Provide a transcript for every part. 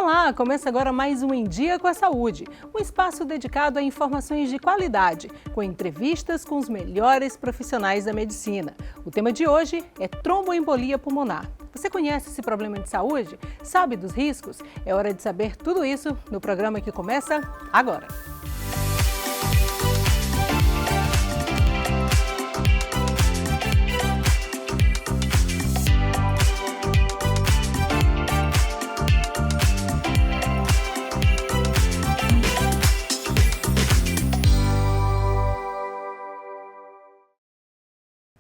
Olá, começa agora mais um Em Dia com a Saúde, um espaço dedicado a informações de qualidade, com entrevistas com os melhores profissionais da medicina. O tema de hoje é tromboembolia pulmonar. Você conhece esse problema de saúde? Sabe dos riscos? É hora de saber tudo isso no programa que começa agora.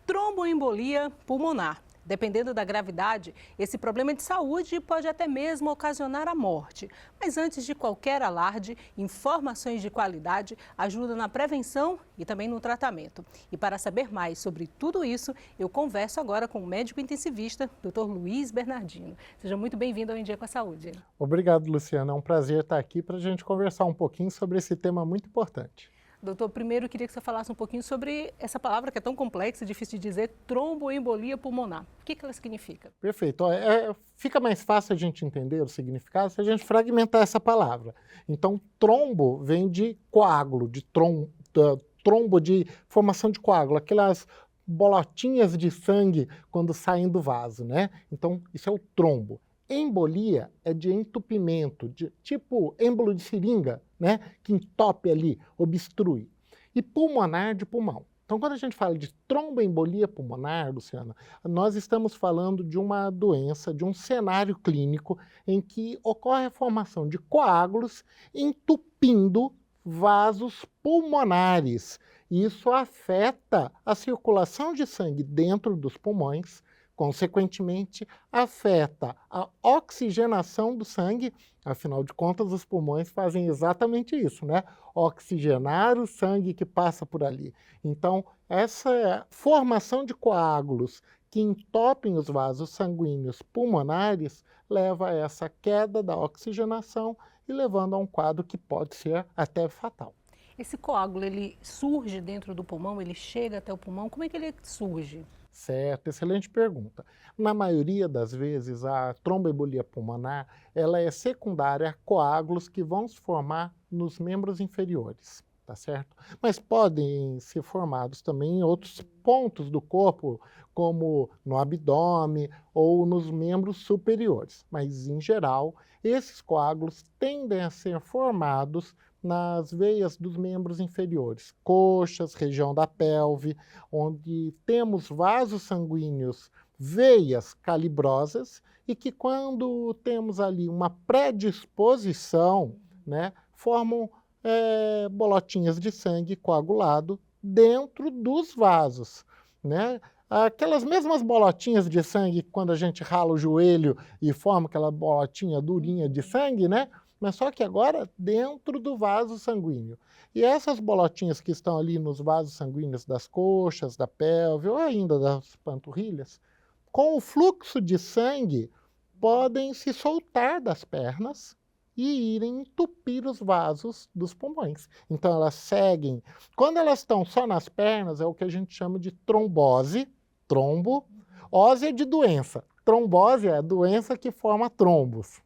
Tromboembolia pulmonar. Dependendo da gravidade, esse problema de saúde pode até mesmo ocasionar a morte. Mas antes de qualquer alarde, informações de qualidade ajudam na prevenção e também no tratamento. E para saber mais sobre tudo isso, eu converso agora com o médico intensivista, Dr. Luiz Bernardino. Seja muito bem-vindo ao Em Dia com a Saúde. Obrigado, Luciana. É um prazer estar aqui para a gente conversar um pouquinho sobre esse tema muito importante. Doutor, primeiro eu queria que você falasse um pouquinho sobre essa palavra que é tão complexa e difícil de dizer, tromboembolia pulmonar. O que ela significa? Perfeito. Fica mais fácil a gente entender o significado se a gente fragmentar essa palavra. Então, trombo vem de coágulo, de trombo, de formação de coágulo, aquelas bolotinhas de sangue quando saem do vaso, né? Então, isso é o trombo. Embolia é de entupimento, tipo êmbolo de seringa, né? Que entope ali, obstrui. E pulmonar de pulmão. Então, quando a gente fala de tromboembolia pulmonar, Luciana, nós estamos falando de uma doença, de um cenário clínico em que ocorre a formação de coágulos entupindo vasos pulmonares. Isso afeta a circulação de sangue dentro dos pulmões, consequentemente, afeta a oxigenação do sangue. Afinal de contas, os pulmões fazem exatamente isso, né? Oxigenar o sangue que passa por ali. Então, essa formação de coágulos que entopem os vasos sanguíneos pulmonares leva a essa queda da oxigenação e levando a um quadro que pode ser até fatal. Esse coágulo, ele surge dentro do pulmão, ele chega até o pulmão, como é que ele surge? Certo, excelente pergunta. Na maioria das vezes, a tromboembolia pulmonar ela é secundária a coágulos que vão se formar nos membros inferiores, tá certo? Mas podem ser formados também em outros pontos do corpo, como no abdômen ou nos membros superiores. Mas, em geral, esses coágulos tendem a ser formados nas veias dos membros inferiores, coxas, região da pelve, onde temos vasos sanguíneos, veias calibrosas e que quando temos ali uma predisposição, né, formam bolotinhas de sangue coagulado dentro dos vasos, né? Aquelas mesmas bolotinhas de sangue quando a gente rala o joelho e forma aquela bolotinha durinha de sangue, né? Mas só que agora dentro do vaso sanguíneo. E essas bolotinhas que estão ali nos vasos sanguíneos das coxas, da pelve ou ainda das panturrilhas, com o fluxo de sangue, podem se soltar das pernas e irem entupir os vasos dos pulmões. Então elas seguem. Quando elas estão só nas pernas, é o que a gente chama de trombose, trombo. Ose é de doença. Trombose é a doença que forma trombos.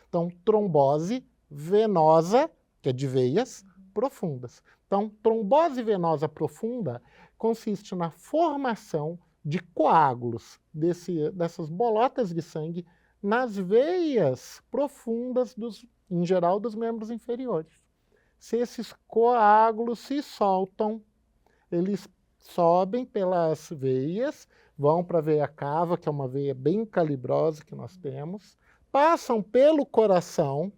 Então, trombose venosa, que é de veias profundas. Então, trombose venosa profunda consiste na formação de coágulos, dessas bolotas de sangue, nas veias profundas, em geral, dos membros inferiores. Se esses coágulos se soltam, eles sobem pelas veias, vão para a veia cava, que é uma veia bem calibrosa que nós temos, passam pelo coração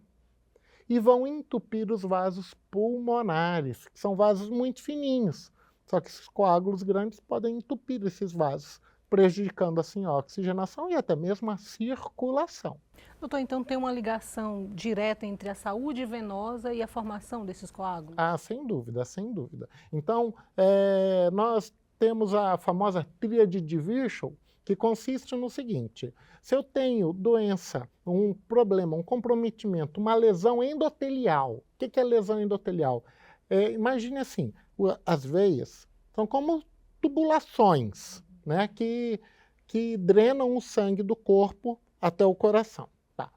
e vão entupir os vasos pulmonares, que são vasos muito fininhos. Só que esses coágulos grandes podem entupir esses vasos, prejudicando assim a oxigenação e até mesmo a circulação. Doutor, então tem uma ligação direta entre a saúde venosa e a formação desses coágulos? Ah, sem dúvida, sem dúvida. Então, nós temos a famosa tríade de Virchow, que consiste no seguinte: se eu tenho doença, um problema, um comprometimento, uma lesão endotelial. O que é lesão endotelial? Imagine assim, as veias são como tubulações, né, que drenam o sangue do corpo até o coração. Tá.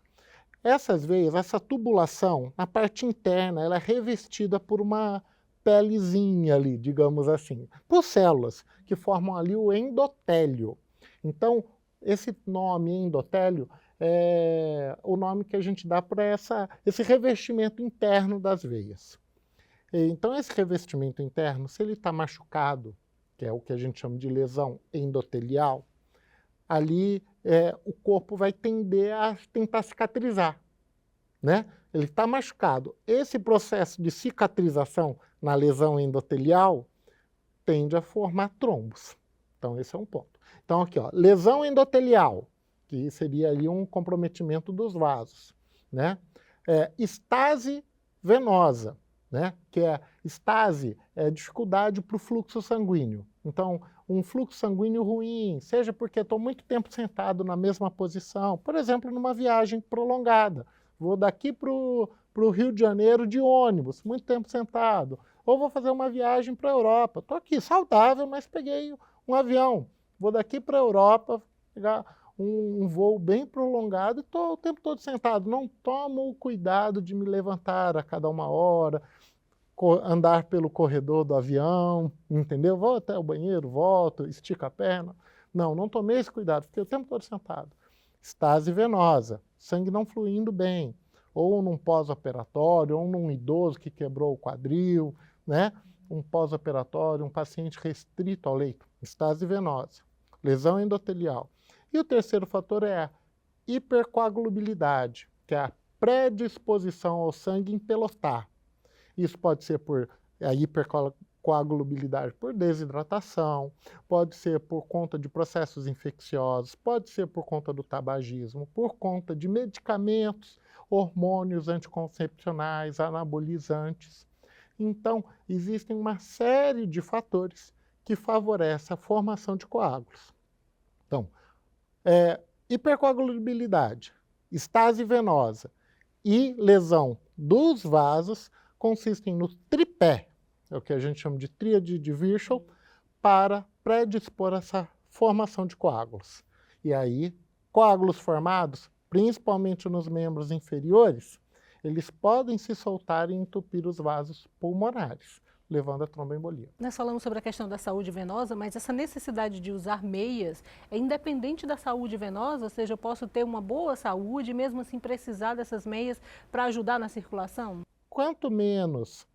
Essas veias, essa tubulação, na parte interna, ela é revestida por uma pelezinha ali, digamos assim, por células que formam ali o endotélio. Então, esse nome endotélio é o nome que a gente dá para esse revestimento interno das veias. Então, esse revestimento interno, se ele está machucado, que é o que a gente chama de lesão endotelial, ali o corpo vai tender a tentar cicatrizar, né? Ele está machucado. Esse processo de cicatrização na lesão endotelial tende a formar trombos. Então, esse é um ponto. Então, aqui, ó, lesão endotelial, que seria ali um comprometimento dos vasos, né? Estase venosa, né? Que estase é dificuldade para o fluxo sanguíneo. Então, um fluxo sanguíneo ruim, seja porque estou muito tempo sentado na mesma posição, por exemplo, numa viagem prolongada. Vou daqui para o Rio de Janeiro de ônibus, muito tempo sentado. Ou vou fazer uma viagem para a Europa. Estou aqui, saudável, mas peguei um avião. Vou daqui para a Europa, pegar um voo bem prolongado e estou o tempo todo sentado. Não tomo o cuidado de me levantar a cada 1 hora, andar pelo corredor do avião, entendeu? Vou até o banheiro, volto, estico a perna. Não tomei esse cuidado, fiquei o tempo todo sentado. Estase venosa, sangue não fluindo bem, ou num pós-operatório, ou num idoso que quebrou o quadril, né? Um pós-operatório, um paciente restrito ao leito, estase venosa, lesão endotelial. E o terceiro fator é a hipercoagulabilidade, que é a predisposição ao sangue empelotar. Isso pode ser por a hipercoagulabilidade por desidratação, pode ser por conta de processos infecciosos, pode ser por conta do tabagismo, por conta de medicamentos, hormônios anticoncepcionais, anabolizantes. Então, existem uma série de fatores que favorecem a formação de coágulos. Então, hipercoagulabilidade, estase venosa e lesão dos vasos consistem no tripé, é o que a gente chama de tríade de Virchow, para predispor essa formação de coágulos. E aí, coágulos formados, principalmente nos membros inferiores, eles podem se soltar e entupir os vasos pulmonares, levando a tromboembolia. Nós falamos sobre a questão da saúde venosa, mas essa necessidade de usar meias é independente da saúde venosa, ou seja, eu posso ter uma boa saúde e mesmo assim precisar dessas meias para ajudar na circulação? Quanto menos,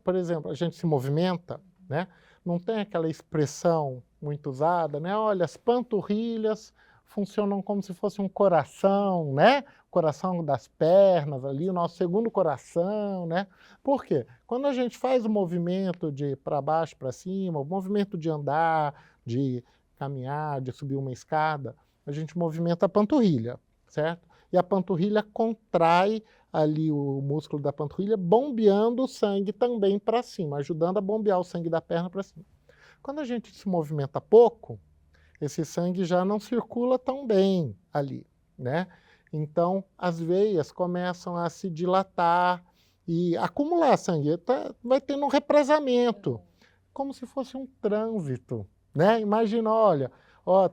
por exemplo, a gente se movimenta, né? Não tem aquela expressão muito usada, né? Olha, as panturrilhas funcionam como se fosse um coração, né? Coração das pernas ali, o nosso segundo coração, né? Por quê? Quando a gente faz o movimento de para baixo, para cima, o movimento de andar, de caminhar, de subir uma escada, a gente movimenta a panturrilha, certo? E a panturrilha contrai ali o músculo da panturrilha, bombeando o sangue também para cima, ajudando a bombear o sangue da perna para cima. Quando a gente se movimenta pouco, esse sangue já não circula tão bem ali, né? Então, as veias começam a se dilatar e acumular sangue. Vai tendo um represamento, como se fosse um trânsito, né? Imagina, olha,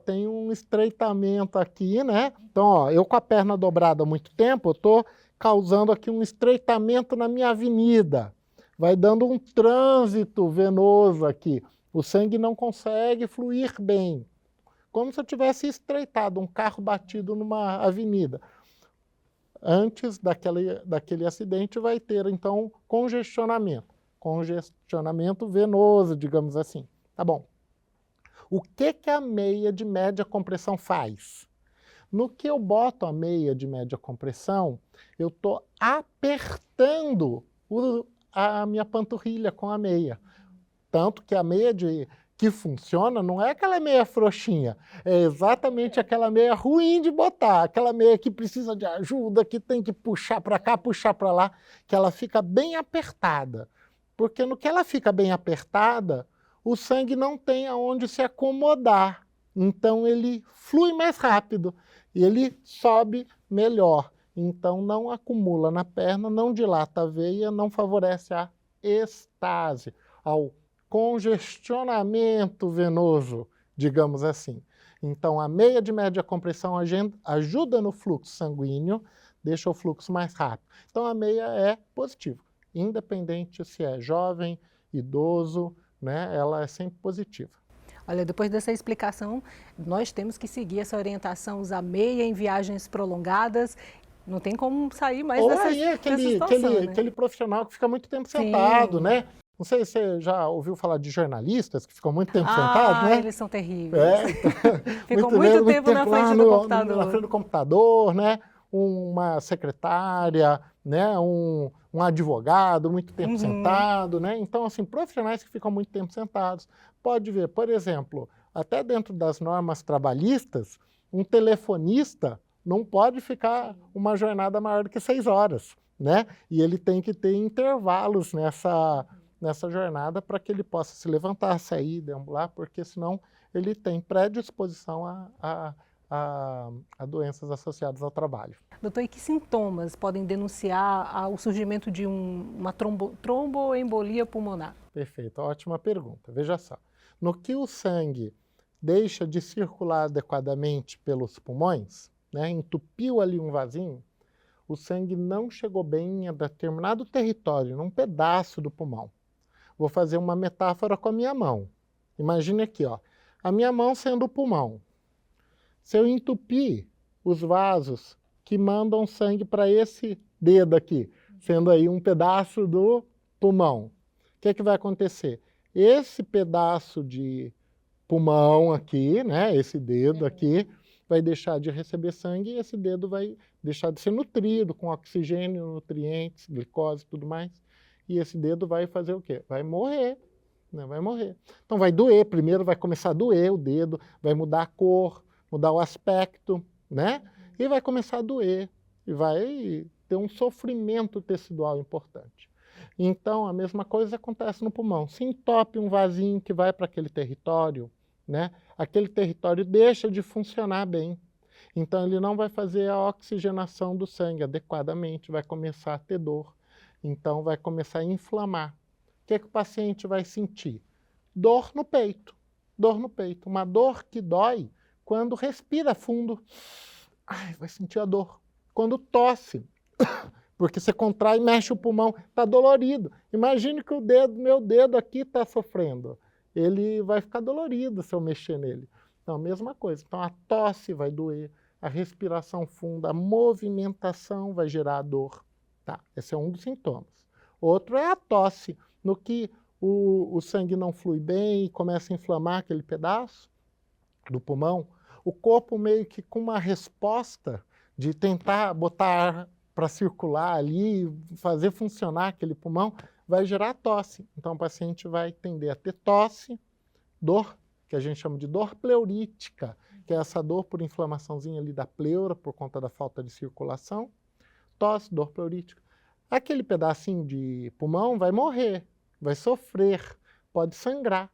tem um estreitamento aqui, né? Então, eu com a perna dobrada há muito tempo, eu estou causando aqui um estreitamento na minha avenida. Vai dando um trânsito venoso aqui. O sangue não consegue fluir bem. Como se eu tivesse estreitado um carro batido numa avenida. Antes daquele acidente vai ter, então, congestionamento. Congestionamento venoso, digamos assim. Tá bom. O que a meia de média compressão faz? No que eu boto a meia de média compressão, eu estou apertando a minha panturrilha com a meia. Tanto que a meia que funciona não é aquela meia frouxinha, é exatamente aquela meia ruim de botar, aquela meia que precisa de ajuda, que tem que puxar para cá, puxar para lá, que ela fica bem apertada. Porque no que ela fica bem apertada, o sangue não tem aonde se acomodar. Então ele flui mais rápido e ele sobe melhor. Então não acumula na perna, não dilata a veia, não favorece a estase, ao congestionamento venoso, digamos assim. Então a meia de média compressão ajuda no fluxo sanguíneo, deixa o fluxo mais rápido. Então a meia é positiva, independente se é jovem, idoso, né, ela é sempre positiva. Olha, depois dessa explicação, nós temos que seguir essa orientação, usar meia em viagens prolongadas. Não tem como sair mais Ou dessa aí situação, né? aquele profissional que fica muito tempo sentado, Sim. né? Não sei se você já ouviu falar de jornalistas que ficam muito tempo sentados, né? Eles são terríveis. Ficam Muito muito tempo na frente do na computador. frente do computador, né? Uma secretária, né? Um advogado muito tempo sentado, né? Então, assim, profissionais que ficam muito tempo sentados. Pode ver, por exemplo, até dentro das normas trabalhistas, um telefonista não pode ficar uma jornada maior do que 6 horas, né? E ele tem que ter intervalos nessa jornada para que ele possa se levantar, sair, deambular, porque senão ele tem predisposição a doenças associadas ao trabalho. Doutor, e que sintomas podem denunciar o surgimento de uma tromboembolia pulmonar? Perfeito, ótima pergunta. Veja só, no que o sangue deixa de circular adequadamente pelos pulmões, né, entupiu ali um vasinho, o sangue não chegou bem a determinado território, num pedaço do pulmão. Vou fazer uma metáfora com a minha mão. Imagine aqui, ó, a minha mão sendo o pulmão. Se eu entupir os vasos que mandam sangue para esse dedo aqui, sendo aí um pedaço do pulmão, o que vai acontecer? Esse pedaço de pulmão aqui, né, esse dedo aqui, vai deixar de receber sangue e esse dedo vai deixar de ser nutrido com oxigênio, nutrientes, glicose e tudo mais. E esse dedo vai fazer o quê? Vai morrer, né? Vai morrer. Então vai doer, primeiro vai começar a doer o dedo, vai mudar a cor, mudar o aspecto, né? E vai começar a doer, e vai ter um sofrimento tecidual importante. Então a mesma coisa acontece no pulmão. Se entope um vasinho que vai para aquele território, né? Aquele território deixa de funcionar bem. Então ele não vai fazer a oxigenação do sangue adequadamente, vai começar a ter dor. Então vai começar a inflamar. O que o paciente vai sentir? Dor no peito. Dor no peito. Uma dor que dói quando respira fundo. Ai, vai sentir a dor. Quando tosse, porque você contrai e mexe o pulmão, está dolorido. Imagine que meu dedo aqui está sofrendo. Ele vai ficar dolorido se eu mexer nele. Então, a mesma coisa. Então, a tosse vai doer, a respiração funda, a movimentação vai gerar dor. Tá, esse é um dos sintomas. Outro é a tosse, no que o sangue não flui bem e começa a inflamar aquele pedaço do pulmão. O corpo meio que com uma resposta de tentar botar ar para circular ali, fazer funcionar aquele pulmão, vai gerar tosse. Então o paciente vai tender a ter tosse, dor, que a gente chama de dor pleurítica, que é essa dor por inflamaçãozinha ali da pleura, por conta da falta de circulação. Tosse, dor pleurítica. Aquele pedacinho de pulmão vai morrer, vai sofrer, pode sangrar.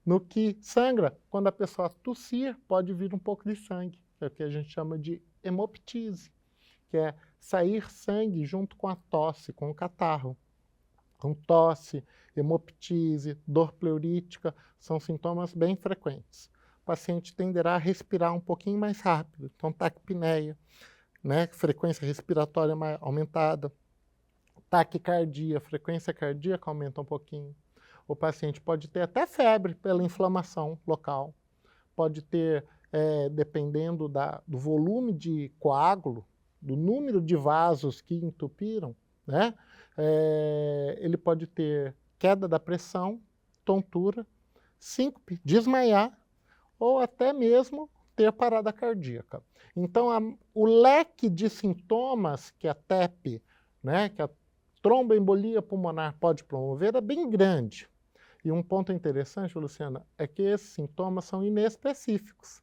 No que sangra, quando a pessoa tossir, pode vir um pouco de sangue, que é o que a gente chama de hemoptise, que é sair sangue junto com a tosse, com o catarro. Então, tosse, hemoptise, dor pleurítica são sintomas bem frequentes. O paciente tenderá a respirar um pouquinho mais rápido, então taquipneia, né? Frequência respiratória aumentada, taquicardia, frequência cardíaca aumenta um pouquinho. O paciente pode ter até febre pela inflamação local, pode ter, dependendo do volume de coágulo, do número de vasos que entupiram, né? Ele pode ter queda da pressão, tontura, síncope, desmaiar ou até mesmo ter parada cardíaca. Então, o leque de sintomas que a TEP, né, que a tromboembolia pulmonar pode promover é bem grande. E um ponto interessante, Luciana, é que esses sintomas são inespecíficos.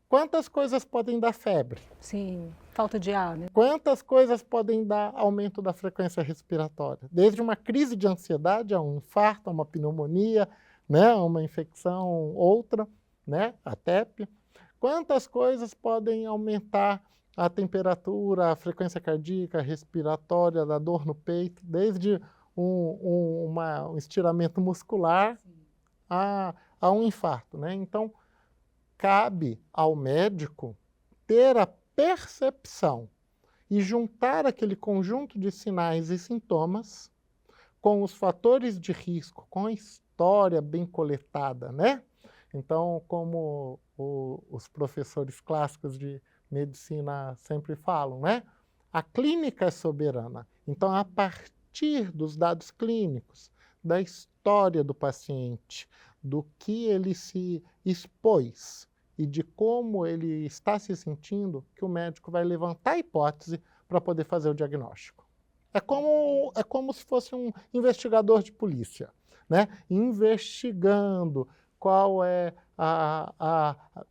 Quantas coisas podem dar febre? Sim, falta de ar, né? Quantas coisas podem dar aumento da frequência respiratória? Desde uma crise de ansiedade a um infarto, a uma pneumonia, né, a uma infecção outra, né, a TEP. Quantas coisas podem aumentar a temperatura, a frequência cardíaca, respiratória, da dor no peito, desde um estiramento muscular a um infarto, né? Então, cabe ao médico ter a percepção e juntar aquele conjunto de sinais e sintomas com os fatores de risco, com a história bem coletada, né? Então, como os professores clássicos de medicina sempre falam, né? A clínica é soberana. Então, a partir dos dados clínicos, da história do paciente, do que ele se expôs e de como ele está se sentindo, que o médico vai levantar a hipótese para poder fazer o diagnóstico. É como se fosse um investigador de polícia, né? Investigando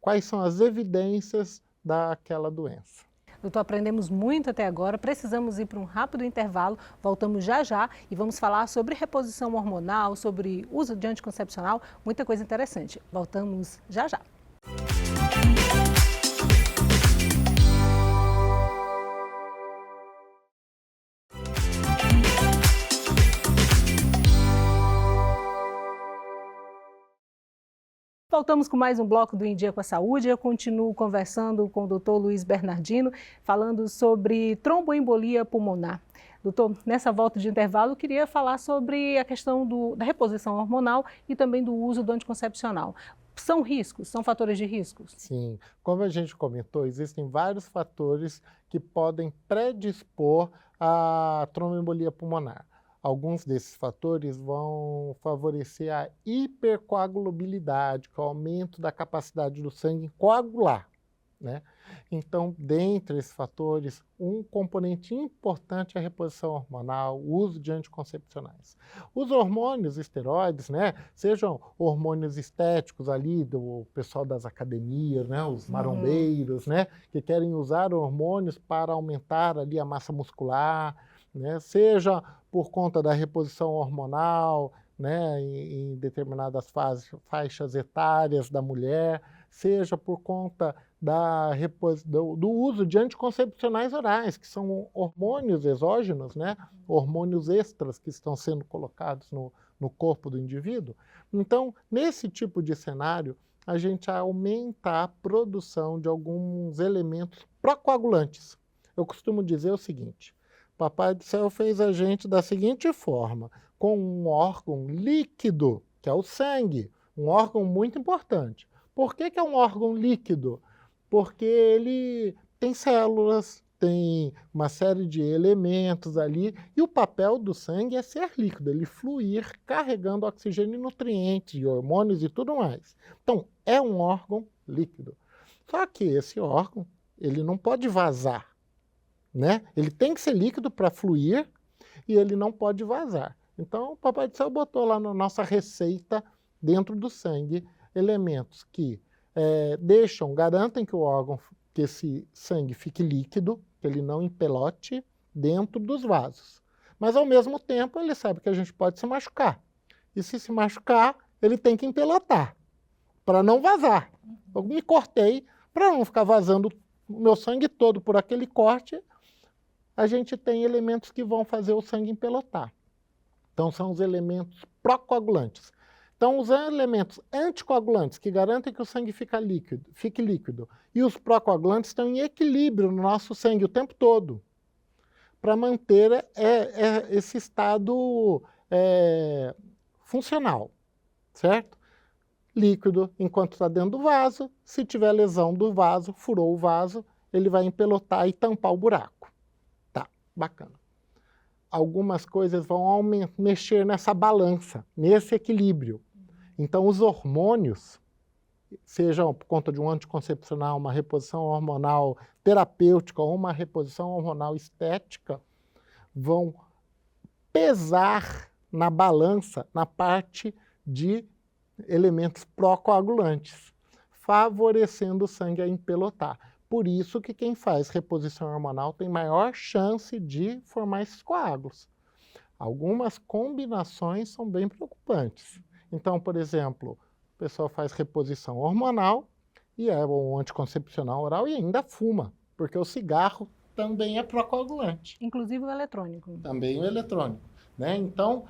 quais são as evidências daquela doença. Doutor, aprendemos muito até agora, precisamos ir para um rápido intervalo, voltamos já já e vamos falar sobre reposição hormonal, sobre uso de anticoncepcional, muita coisa interessante. Voltamos já já. Voltamos com mais um bloco do Em Dia com a Saúde. Eu continuo conversando com o doutor Luiz Bernardino, falando sobre tromboembolia pulmonar. Doutor, nessa volta de intervalo, eu queria falar sobre a questão da reposição hormonal e também do uso do anticoncepcional. São riscos? São fatores de riscos? Sim, como a gente comentou, existem vários fatores que podem predispor à tromboembolia pulmonar. Alguns desses fatores vão favorecer a hipercoagulabilidade, que é o aumento da capacidade do sangue em coagular, né? Então, dentre esses fatores, um componente importante é a reposição hormonal, o uso de anticoncepcionais. Os hormônios esteroides, né, sejam hormônios estéticos ali do pessoal das academias, né, os marombeiros, né, que querem usar hormônios para aumentar ali a massa muscular, né, seja por conta da reposição hormonal, né, em determinadas faixas etárias da mulher, seja por conta do uso de anticoncepcionais orais, que são hormônios exógenos, né, hormônios extras que estão sendo colocados no corpo do indivíduo. Então, nesse tipo de cenário, a gente aumenta a produção de alguns elementos procoagulantes. Eu costumo dizer o seguinte: Papai do Céu fez a gente da seguinte forma, com um órgão líquido, que é o sangue, um órgão muito importante. Por que é um órgão líquido? Porque ele tem células, tem uma série de elementos ali, e o papel do sangue é ser líquido, ele fluir carregando oxigênio e nutrientes, e hormônios e tudo mais. Então, é um órgão líquido. Só que esse órgão, ele não pode vazar, né? Ele tem que ser líquido para fluir e ele não pode vazar. Então, o Papai do Céu botou lá na nossa receita, dentro do sangue, elementos que garantem que esse sangue fique líquido, que ele não empelote dentro dos vasos. Mas, ao mesmo tempo, ele sabe que a gente pode se machucar. E se machucar, ele tem que empelotar, para não vazar. Eu me cortei, para não ficar vazando o meu sangue todo por aquele corte, a gente tem elementos que vão fazer o sangue empelotar. Então, são os elementos procoagulantes. Então, os elementos anticoagulantes, que garantem que o sangue fique líquido, e os procoagulantes estão em equilíbrio no nosso sangue o tempo todo, para manter esse estado funcional, certo? Líquido enquanto está dentro do vaso, se tiver lesão do vaso, furou o vaso, ele vai empelotar e tampar o buraco. Tá, bacana. Algumas coisas vão mexer nessa balança, nesse equilíbrio. Então, os hormônios, sejam por conta de um anticoncepcional, uma reposição hormonal terapêutica ou uma reposição hormonal estética, vão pesar na balança, na parte de elementos procoagulantes, favorecendo o sangue a empelotar. Por isso que quem faz reposição hormonal tem maior chance de formar esses coágulos. Algumas combinações são bem preocupantes. Então, por exemplo, o pessoal faz reposição hormonal e é um anticoncepcional oral e ainda fuma, porque o cigarro também é procoagulante. Inclusive o eletrônico. Também o eletrônico, né? Então,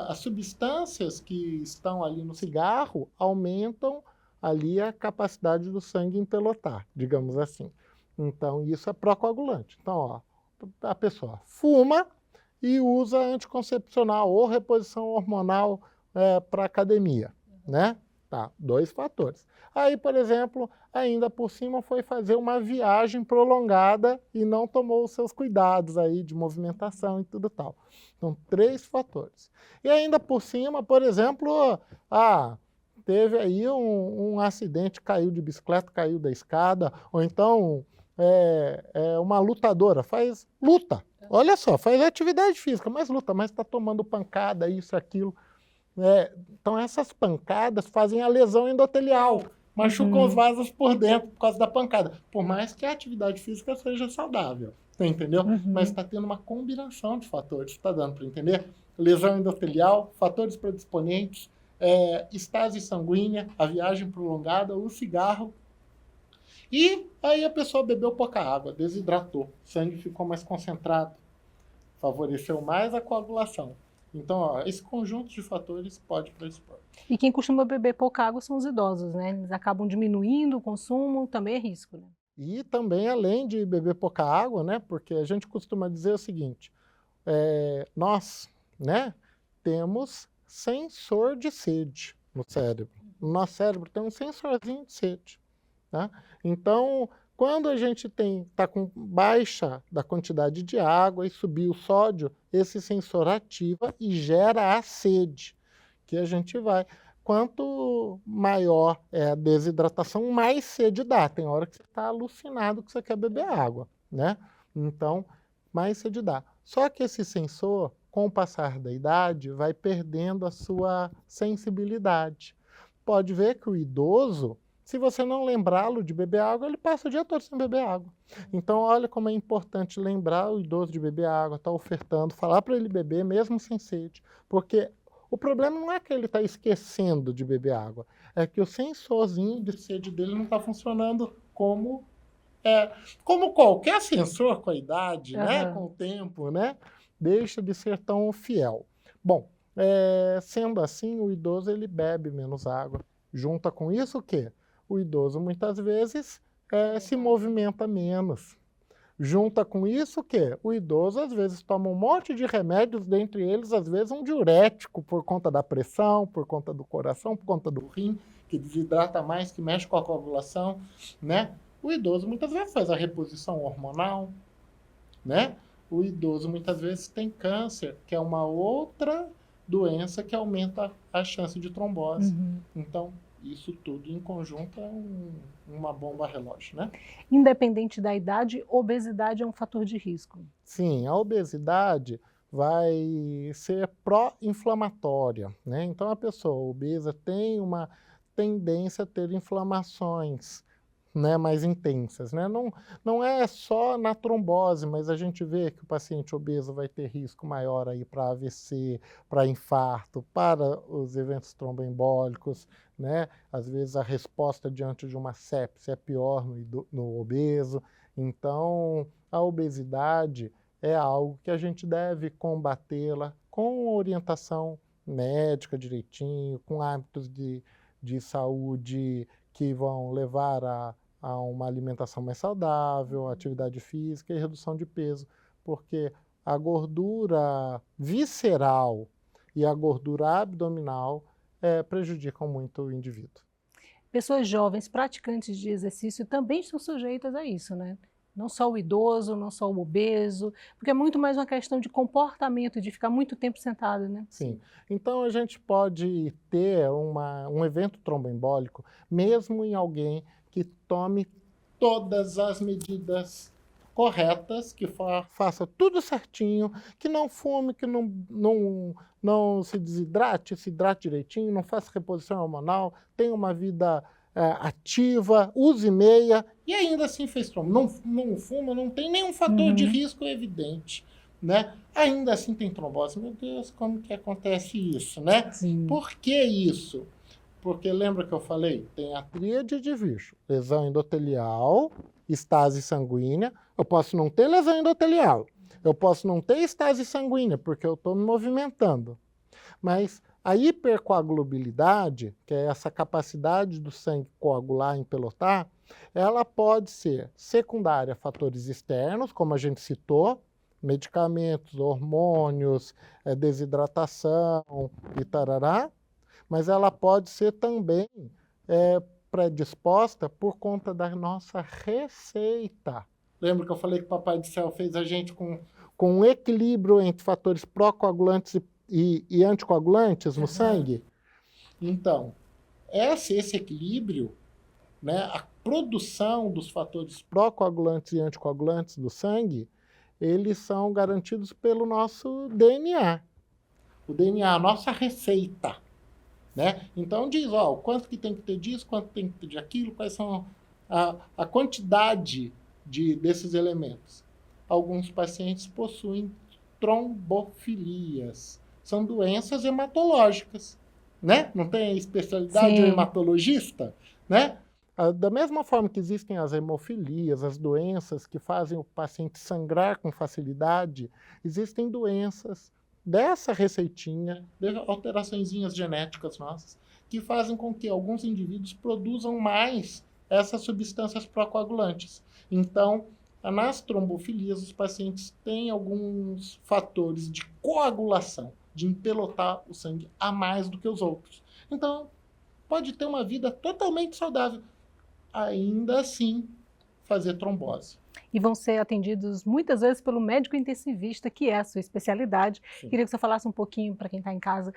as substâncias que estão ali no cigarro aumentam ali a capacidade do sangue empelotar, digamos assim. Então, isso é procoagulante. Então, ó, o a pessoa fuma e usa anticoncepcional ou reposição hormonal para academia, né? Tá, 2 fatores. Aí, por exemplo, ainda por cima foi fazer uma viagem prolongada e não tomou os seus cuidados aí de movimentação e tudo tal. Então, 3 fatores. E ainda por cima, por exemplo, teve aí um acidente, caiu de bicicleta, caiu da escada, ou então uma lutadora, faz luta. Olha só, faz atividade física, mas luta, mas está tomando pancada, isso, aquilo. Então, essas pancadas fazem a lesão endotelial, machucam os vasos por dentro por causa da pancada. Por mais que a atividade física seja saudável, você entendeu? Mas está tendo uma combinação de fatores, está dando para entender? Lesão endotelial, fatores predisponentes, estase sanguínea, a viagem prolongada, o cigarro. E aí a pessoa bebeu pouca água, desidratou, o sangue ficou mais concentrado, favoreceu mais a coagulação. Então, esse conjunto de fatores pode predispor. E quem costuma beber pouca água são os idosos, né? Eles acabam diminuindo o consumo, também é risco, né? E também, além de beber pouca água, né? Porque a gente costuma dizer o seguinte, nós, né, temos sensor de sede no cérebro. No nosso cérebro tem um sensorzinho de sede, tá? Então, quando a gente está com baixa da quantidade de água e subir o sódio, esse sensor ativa e gera a sede, que a gente vai. Quanto maior é a desidratação, mais sede dá. Tem hora que você está alucinado que você quer beber água, né? Então, mais sede dá. Só que esse sensor, com o passar da idade, vai perdendo a sua sensibilidade. Pode ver que o idoso, se você não lembrá-lo de beber água, ele passa o dia todo sem beber água. Então, olha como é importante lembrar o idoso de beber água, estar ofertando, falar para ele beber mesmo sem sede. Porque o problema não é que ele está esquecendo de beber água, é que o sensorzinho de sede dele não está funcionando como qualquer sensor com a idade, né? Com o tempo, né? Deixa de ser tão fiel. Bom, sendo assim, o idoso ele bebe menos água. Junta com isso o quê? O idoso muitas vezes se movimenta menos. Junta com isso o quê? O idoso às vezes toma um monte de remédios, dentre eles às vezes um diurético por conta da pressão, por conta do coração, por conta do rim, que desidrata mais, que mexe com a coagulação, né? O idoso muitas vezes faz a reposição hormonal, né? O idoso muitas vezes tem câncer, que é uma outra doença que aumenta a chance de trombose. Então, isso tudo em conjunto é uma bomba relógio, né? Independente da idade, obesidade é um fator de risco. Sim, a obesidade vai ser pró-inflamatória, né? Então, a pessoa obesa tem uma tendência a ter inflamações, né, mais intensas, né? Não é só na trombose, mas a gente vê que o paciente obeso vai ter risco maior aí para AVC, para infarto, para os eventos tromboembólicos, né? Às vezes a resposta diante de uma sepse é pior no obeso. Então, a obesidade é algo que a gente deve combatê-la com orientação médica direitinho, com hábitos de saúde que vão levar a uma alimentação mais saudável, atividade física e redução de peso, porque a gordura visceral e a gordura abdominal prejudicam muito o indivíduo. Pessoas jovens, praticantes de exercício, também estão sujeitas a isso, né? Não só o idoso, não só o obeso, porque é muito mais uma questão de comportamento, de ficar muito tempo sentado, né? Sim. Então, a gente pode ter um evento tromboembólico mesmo em alguém que tome todas as medidas corretas, que faça tudo certinho, que não fume, que não se desidrate, se hidrate direitinho, não faça reposição hormonal, tenha uma vida ativa, use meia, e ainda assim fez trombo. Não fuma, não tem nenhum fator de risco evidente, né? Ainda assim tem trombose. Meu Deus, como que acontece isso, né? Sim. Por que isso? Porque lembra que eu falei? Tem a tríade de Virchow, lesão endotelial, estase sanguínea. Eu posso não ter lesão endotelial, eu posso não ter estase sanguínea, porque eu estou me movimentando. Mas a hipercoagulabilidade, que é essa capacidade do sangue coagular, empelotar, ela pode ser secundária a fatores externos, como a gente citou, medicamentos, hormônios, desidratação e tarará, mas ela pode ser também predisposta por conta da nossa receita. Lembra que eu falei que o Papai do Céu fez a gente com um equilíbrio entre fatores procoagulantes e anticoagulantes no sangue? Então, esse equilíbrio, né, a produção dos fatores procoagulantes e anticoagulantes do sangue, eles são garantidos pelo nosso DNA. O DNA, a nossa receita. Né? Então diz, ó, quanto que tem que ter disso, quanto tem que ter de aquilo, quais são a quantidade desses elementos. Alguns pacientes possuem trombofilias. São doenças hematológicas, né? Não tem especialidade de hematologista, né? Da mesma forma que existem as hemofilias, as doenças que fazem o paciente sangrar com facilidade, existem doenças dessa receitinha, de alteraçõezinhas genéticas nossas, que fazem com que alguns indivíduos produzam mais essas substâncias procoagulantes. Então, nas trombofilias, os pacientes têm alguns fatores de coagulação, de empelotar o sangue a mais do que os outros. Então, pode ter uma vida totalmente saudável, ainda assim fazer trombose. E vão ser atendidos muitas vezes pelo médico intensivista, que é a sua especialidade. Sim. Queria que você falasse um pouquinho para quem está em casa,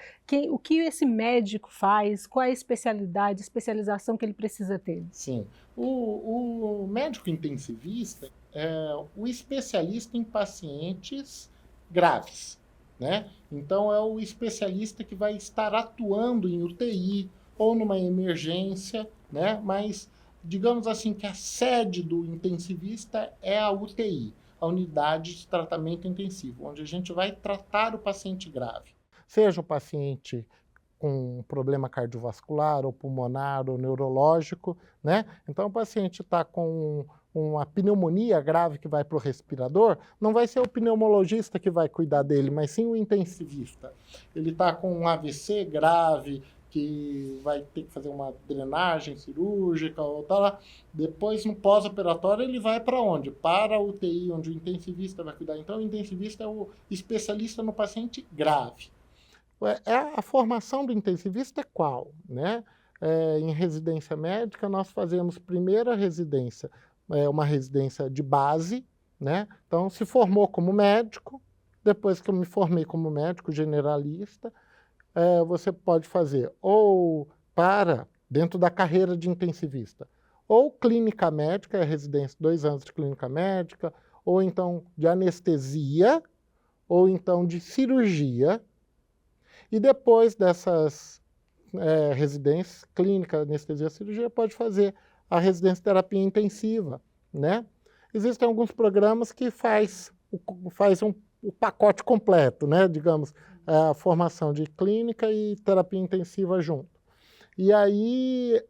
o que esse médico faz, qual é a especialidade, especialização que ele precisa ter? Sim, o médico intensivista é o especialista em pacientes graves, né? Então é o especialista que vai estar atuando em UTI ou numa emergência, né? Mas digamos assim que a sede do intensivista é a UTI, a unidade de tratamento intensivo, onde a gente vai tratar o paciente grave. Seja o paciente com problema cardiovascular, ou pulmonar, ou neurológico, né? Então o paciente está com uma pneumonia grave que vai para o respirador, não vai ser o pneumologista que vai cuidar dele, mas sim o intensivista. Ele está com um AVC grave, que vai ter que fazer uma drenagem cirúrgica ou tal lá. Depois, no pós-operatório, ele vai para onde? Para a UTI, onde o intensivista vai cuidar. Então, o intensivista é o especialista no paciente grave. A formação do intensivista é qual? Né? Em residência médica, nós fazemos primeira residência, uma residência de base, né? Então, se formou como médico, depois que eu me formei como médico generalista, você pode fazer ou dentro da carreira de intensivista, ou clínica médica, residência 2 anos de clínica médica, ou então de anestesia, ou então de cirurgia. E depois dessas residências, clínica, anestesia, cirurgia, pode fazer a residência de terapia intensiva, né? Existem alguns programas que faz o pacote completo, né? Digamos, a formação de clínica e terapia intensiva junto. E aí,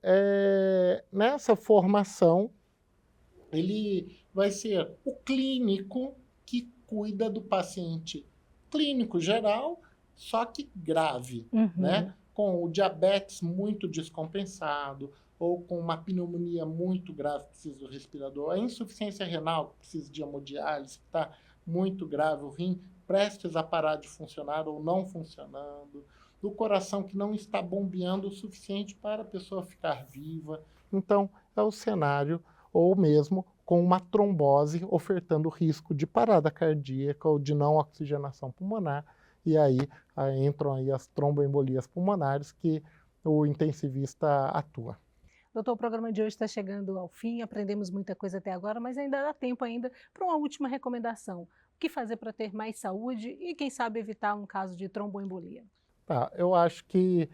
nessa formação, ele vai ser o clínico que cuida do paciente clínico geral, só que grave, né? Com o diabetes muito descompensado, ou com uma pneumonia muito grave, que precisa do respirador, a insuficiência renal, que precisa de hemodiálise, que está muito grave, o rim prestes a parar de funcionar ou não funcionando, do coração que não está bombeando o suficiente para a pessoa ficar viva. Então, é o cenário, ou mesmo com uma trombose ofertando risco de parada cardíaca ou de não oxigenação pulmonar, e aí entram aí as tromboembolias pulmonares que o intensivista atua. Doutor, o programa de hoje está chegando ao fim, aprendemos muita coisa até agora, mas ainda dá tempo ainda para uma última recomendação. O que fazer para ter mais saúde e, quem sabe, evitar um caso de tromboembolia? Eu acho que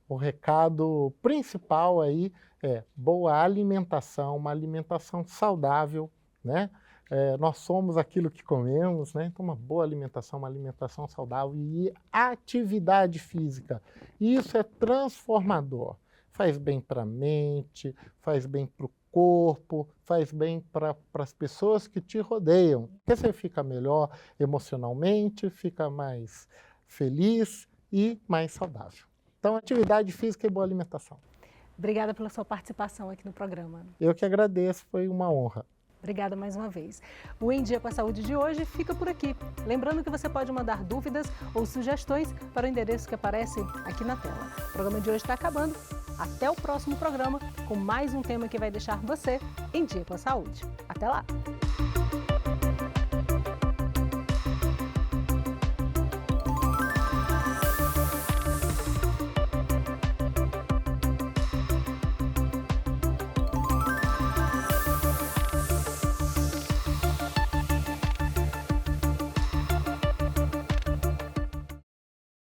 o recado principal aí é boa alimentação, uma alimentação saudável, né? Nós somos aquilo que comemos, né? Então, uma boa alimentação, uma alimentação saudável e atividade física. Isso é transformador. Faz bem para a mente, faz bem para o corpo, faz bem para as pessoas que te rodeiam. Porque você fica melhor emocionalmente, fica mais feliz e mais saudável. Então, atividade física e boa alimentação. Obrigada pela sua participação aqui no programa. Eu que agradeço, foi uma honra. Obrigada mais uma vez. O Em Dia com a Saúde de hoje fica por aqui. Lembrando que você pode mandar dúvidas ou sugestões para o endereço que aparece aqui na tela. O programa de hoje está acabando. Até o próximo programa com mais um tema que vai deixar você em dia com a saúde. Até lá!